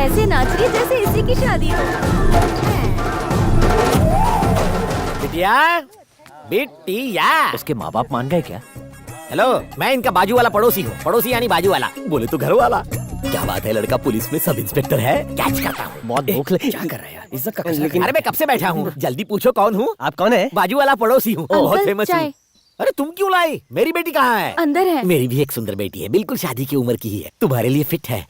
ऐसे नाच रही है जैसे इसी की शादी हो। बिटिया, बिटिया। उसके माँ बाप मान गए क्या? हेलो, मैं इनका बाजू वाला पड़ोसी हूँ। पड़ोसी यानी बाजू वाला, बोले तो घर वाला। क्या बात है, लड़का पुलिस में सब इंस्पेक्टर है। कैच करता हूँ। बहुत भूख लगी। क्या कर रहा है यार, इज्जत का लेकिन अरे मैं कब से बैठा हूँ, जल्दी पूछो कौन हूँ। आप कौन है? बाजू वाला पड़ोसी हूँ, बहुत फेमस हूँ। चाय। अरे तुम क्यों लाई? मेरी बेटी कहाँ है? अंदर है। मेरी भी एक सुंदर बेटी है, बिल्कुल शादी की उम्र की ही है, तुम्हारे लिए फिट है।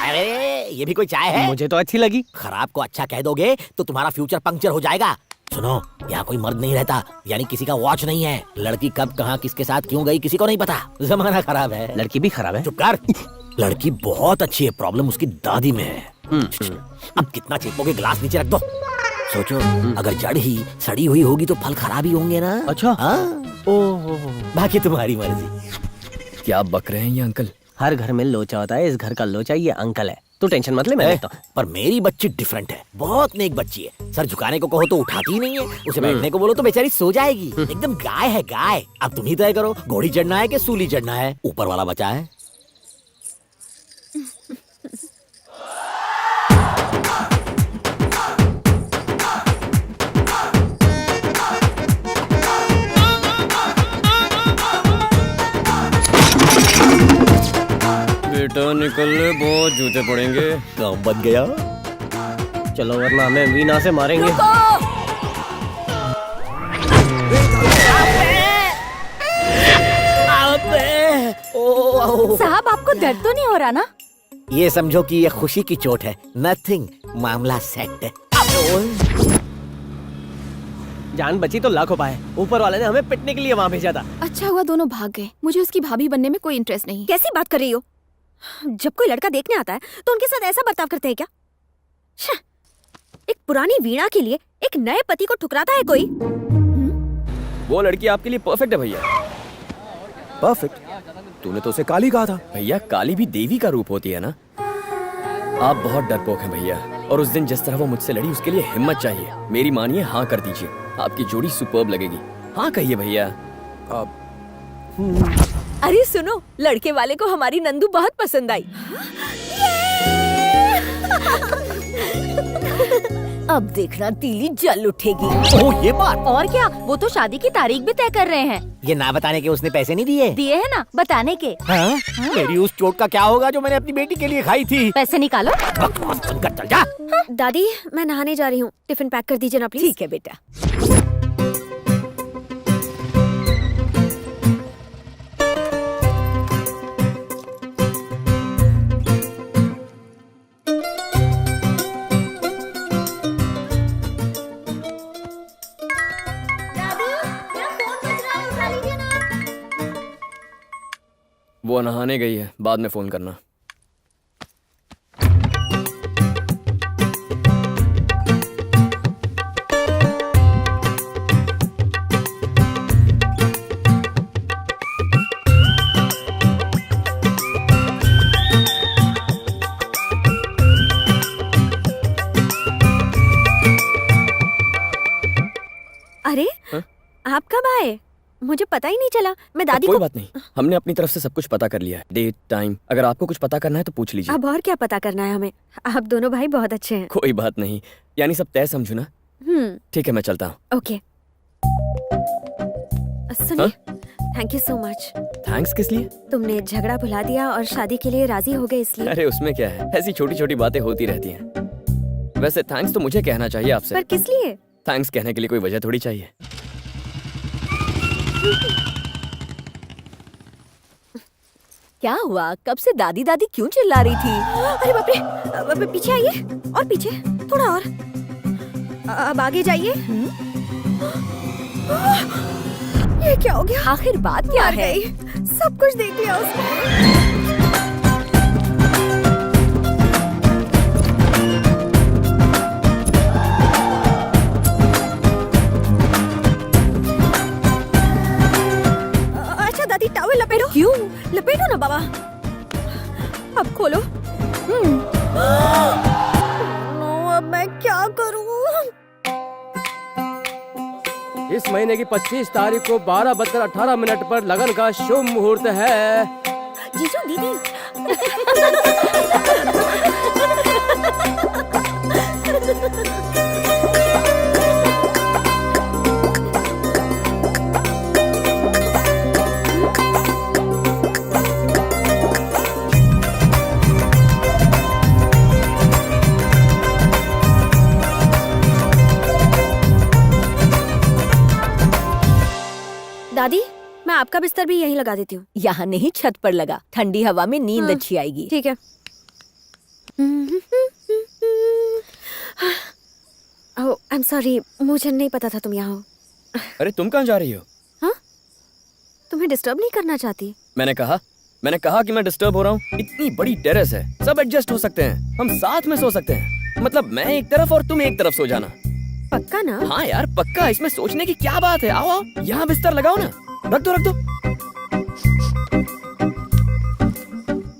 अरे ये भी कोई चाय है? मुझे तो अच्छी लगी। खराब को अच्छा कह दोगे तो तुम्हारा फ्यूचर पंक्चर हो जाएगा। सुनो, यहाँ कोई मर्द नहीं रहता, यानी किसी का वॉच नहीं है। लड़की कब कहाँ किसके साथ क्यों गई किसी को नहीं पता। जमाना खराब है। लड़की भी खराब है। चुप कर। लड़की बहुत अच्छी है, प्रॉब्लम उसकी दादी में है। अब कितना चेपोगे, गिलास नीचे रख दो। सोचो, अगर जड़ ही सड़ी हुई होगी तो फल खराब ही होंगे ना। अच्छा। ओह, बाकी तुम्हारी मर्जी। क्या बक रहे हैं ये अंकल? हर घर में लोचा होता है, इस घर का लोचा ये अंकल है। तू टेंशन मत ले, मैं देखता हूँ। पर मेरी बच्ची डिफरेंट है, बहुत नेक बच्ची है। सर झुकाने को कहो तो उठाती ही नहीं है, उसे बैठने को बोलो तो बेचारी सो जाएगी। एकदम गाय है गाय। अब तुम ही तय करो, घोड़ी चढ़ना है कि सूली चढ़ना है। ऊपर वाला बचा है। बेटा निकल ले, बहुत जूते पड़ेंगे। काम बन गया। चलो वरना हमें वीणा से मारेंगे। साहब आपको दर्द तो नहीं हो रहा ना? ये समझो कि ये खुशी की चोट है, नथिंग, मामला सेट है। जान बची तो लाख उपाय। ऊपर वाले ने हमें पिटने के लिए वहाँ भेजा था। अच्छा हुआ दोनों भाग गए, मुझे उसकी भाभी बनने में कोई इंटरेस्ट नहीं। कैसी बात कर रही हो? जब कोई लड़का देखने आता है तो उनके साथ ऐसा बर्ताव करते हैं क्या? एक पुरानी वीणा के लिए एक नए पति को ठुकराता है कोई? वो लड़की आपके लिए परफेक्ट है भैया। परफेक्ट? तूने तो उसे काली कहा था। भैया काली भी देवी का रूप होती है ना। आप बहुत डरपोक हैं भैया, और उस दिन जिस तरह वो मुझसे लड़ी उसके लिए हिम्मत चाहिए। मेरी मानिए, हाँ कर दीजिए, आपकी जोड़ी सुपर्ब लगेगी। हाँ कहिए भैया। अरे सुनो, लड़के वाले को हमारी नंदू बहुत पसंद आई। अब देखना तीली जल उठेगी। ओह ये बात। और क्या, वो तो शादी की तारीख भी तय कर रहे हैं। ये ना बताने के उसने पैसे नहीं दिए? दिए है ना, बताने के। हाँ? मेरी उस चोट का क्या होगा जो मैंने अपनी बेटी के लिए खाई थी? पैसे निकालो। बकवास बंद कर, चल जा। दादी मैं नहाने जा रही हूँ, टिफिन पैक कर दीजिए ना प्लीज। ठीक है बेटा। वो नहाने गई है, बाद में फोन करना। अरे आप कब आए? मुझे पता ही नहीं चला। मैं दादी कोई को। बात नहीं, हमने अपनी तरफ से सब कुछ पता कर लिया है। डेट, टाइम, अगर आपको कुछ पता करना है तो पूछ लीजिए। अब और क्या पता करना है हमें? आप दोनों भाई बहुत अच्छे हैं। कोई बात नहीं, यानी सब तय समझू ना। ठीक है मैं चलता हूँ। ओके सुनिए, thank you so much. Thanks किस लिए? तुमने झगड़ा भुला दिया और शादी के लिए राजी हो गए इसलिए। अरे उसमें क्या है, ऐसी छोटी छोटी बातें होती रहती हैं। वैसे थैंक्स तो मुझे कहना चाहिए आपसे। पर किस लिए? थैंक्स कहने के लिए कोई वजह थोड़ी चाहिए। क्या हुआ? कब से दादी दादी क्यों चिल्ला रही थी? अरे बाप रे, पीछे आइए और पीछे, थोड़ा और। अब आगे जाइए। ये क्या हो गया? आखिर बात क्या है? सब कुछ देख लिया उसने। अच्छा दादी टॉवल लपेटो। क्यों? लपेटो ना बाबा। अब खोलो। अब मैं क्या करूं? इस महीने की 25 तारीख को 12:18 पर लगन का शुभ मुहूर्त है। जीजू दीदी मैं आपका बिस्तर भी यहीं लगा देती हूँ। यहाँ नहीं, छत पर लगा, ठंडी हवा में नींद अच्छी आएगी। ठीक है। ओह, आई एम सॉरी, मुझे नहीं पता था तुम यहाँ हो। अरे तुम कहाँ जा रही हो? तुम्हें डिस्टर्ब नहीं करना चाहती। मैंने कहा कि मैं डिस्टर्ब हो रहा हूँ। इतनी बड़ी टेरेस है, सब एडजस्ट हो सकते हैं, हम साथ में सो सकते हैं। मतलब मैं एक तरफ और तुम एक तरफ सो जाना। पक्का ना? हाँ यार पक्का, इसमें सोचने की क्या बात है। आओ आओ, यहाँ बिस्तर लगाओ ना, रख दो।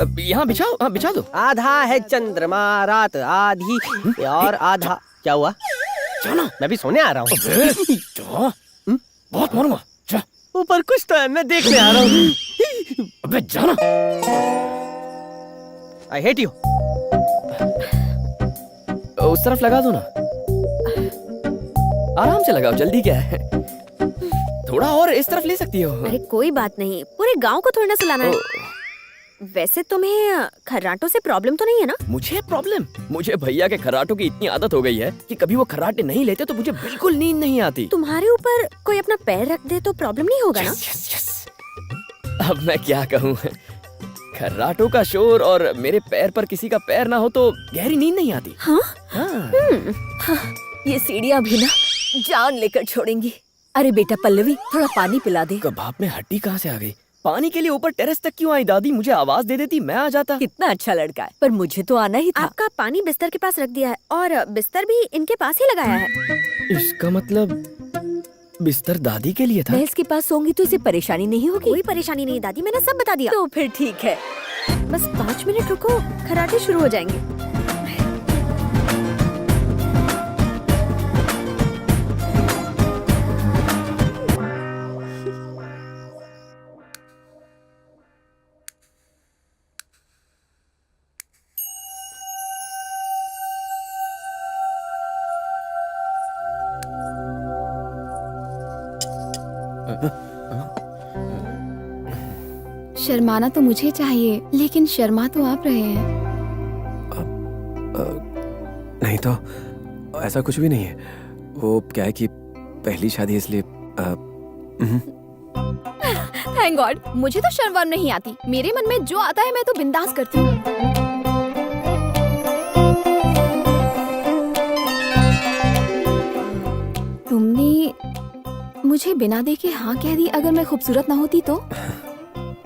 अब यहाँ बिछाओ, हाँ बिछा दो। आधा है चंद्रमा रात आधी और आधा। क्या हुआ? जाना, मैं भी सोने आ रहा हूँ। बहुत मारूंगा। जा, ऊपर कुछ तो है, मैं देखने आ रहा हूँ। अबे जाना। I hate you. उस तरफ लगा दो ना, आराम से लगाओ, जल्दी क्या है। थोड़ा और इस तरफ ले सकती हो। अरे कोई बात नहीं, पूरे गांव को थोड़ी ना सुलाना है। वैसे तुम्हें खर्राटों से प्रॉब्लम तो नहीं है ना? मुझे भैया के खर्राटों की इतनी आदत हो गई है कि कभी वो खर्राटे नहीं लेते तो मुझे बिल्कुल नींद नहीं आती। तुम्हारे ऊपर कोई अपना पैर रख दे तो प्रॉब्लम नहीं होगा ना? यस। अब मैं क्या कहूँ, खर्राटों का शोर और मेरे पैर पर किसी का पैर ना हो तो गहरी नींद नहीं आती। हाँ? हाँ। ये सीढ़ियाँ भी ना जान लेकर छोड़ेंगी। अरे बेटा पल्लवी, थोड़ा पानी पिला दे। कबाब में हड्डी कहाँ से आ गई? पानी के लिए ऊपर टेरेस तक क्यों आई? दादी मुझे आवाज दे देती, मैं आ जाता। कितना अच्छा लड़का है, पर मुझे तो आना ही था। आपका पानी बिस्तर के पास रख दिया है और बिस्तर भी इनके पास ही लगाया है। इसका मतलब बिस्तर दादी के लिए था। मैं इसके पास सोऊंगी तो इसे परेशानी नहीं होगी? कोई परेशानी नहीं दादी, मैंने सब बता दिया। तो फिर ठीक है, बस 5 मिनट रुको, खर्राटे शुरू हो जाएंगे। शर्माना तो मुझे चाहिए, लेकिन शर्मा तो आप रहे हैं। नहीं तो ऐसा कुछ भी नहीं है। वो क्या है कि पहली शादी इसलिए थैंक गॉड, मुझे तो शर्म नहीं आती। मेरे मन में जो आता है मैं तो बिंदास करती हूँ। तुमने मुझे बिना देखे हाँ कह दी। अगर मैं खूबसूरत ना होती तो?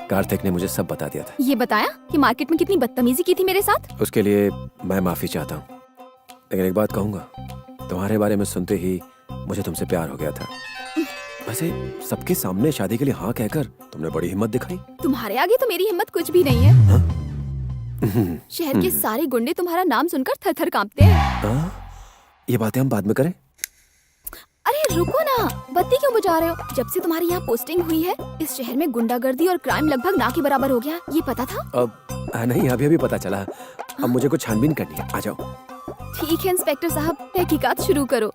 कार्तिक ने मुझे सब बता दिया था। ये बताया कि मार्केट में कितनी बदतमीजी की थी मेरे साथ? उसके लिए मैं माफी चाहता हूँ, लेकिन एक बात कहूँगा, तुम्हारे बारे में सुनते ही मुझे तुमसे प्यार हो गया था। वैसे सबके सामने शादी के लिए हाँ कहकर तुमने बड़ी हिम्मत दिखाई। तुम्हारे आगे तो मेरी हिम्मत कुछ भी नहीं है। शहर के सारे गुंडे तुम्हारा नाम सुनकर थर-थर कांपते हैं। ये बातें हम बाद में करें। अरे रुको ना, बत्ती क्यों बुझा रहे हो? जब से तुम्हारी यहाँ पोस्टिंग हुई है, इस शहर में गुंडागर्दी और क्राइम लगभग ना के बराबर हो गया। ये पता था? अब नहीं, अभी पता चला। अब मुझे कुछ छानबीन करनी है, आ जाओ। ठीक है इंस्पेक्टर साहब, तहकीकात शुरू करो।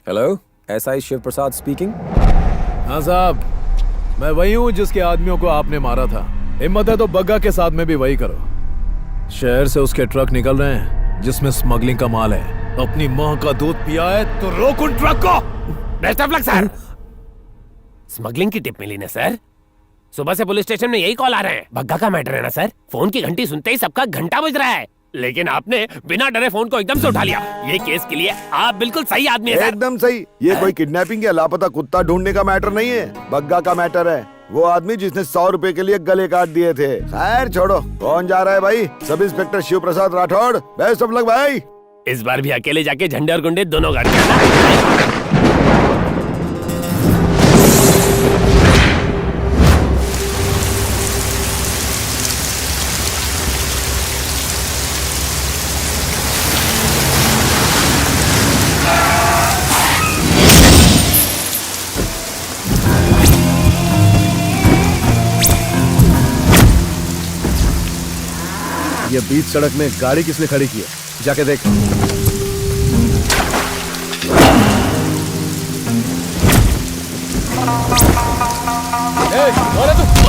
हेलो, एसआई शिव प्रसाद स्पीकिंग। हाँ साहब, मैं वही हूँ जिसके आदमियों को आपने मारा था। हिम्मत है तो बग्गा के साथ में भी वही करो। शहर से उसके ट्रक निकल रहे हैं जिसमें स्मगलिंग का माल है। अपनी माँ का दूध पिया है तो रोक उन ट्रक को। Best of luck sir. Smuggling की टिप मिली ना सर? सुबह से पुलिस स्टेशन में यही कॉल आ रहे हैं। बग्गा का मैटर है ना सर? फोन की घंटी सुनते ही सबका घंटा बज रहा है, लेकिन आपने बिना डरे फोन को एकदम से उठा लिया। ये केस के लिए आप बिल्कुल सही आदमी है सर। एकदम सही। ये कोई किडनैपिंग या लापता कुत्ता ढूंढने का मैटर नहीं है, बग्गा का मैटर है। वो आदमी जिसने 100 रुपए के लिए गले काट दिए थे। खैर छोड़ो, कौन जा रहा है भाई? Sub inspector Shiv Prasad Rathore. Best of luck भाई। इस बार भी अकेले जाके झंडे और गुंडे दोनों गाड़ देना। ये बीच सड़क में गाड़ी किसने खड़ी की है? जाके देख। कौन है तू?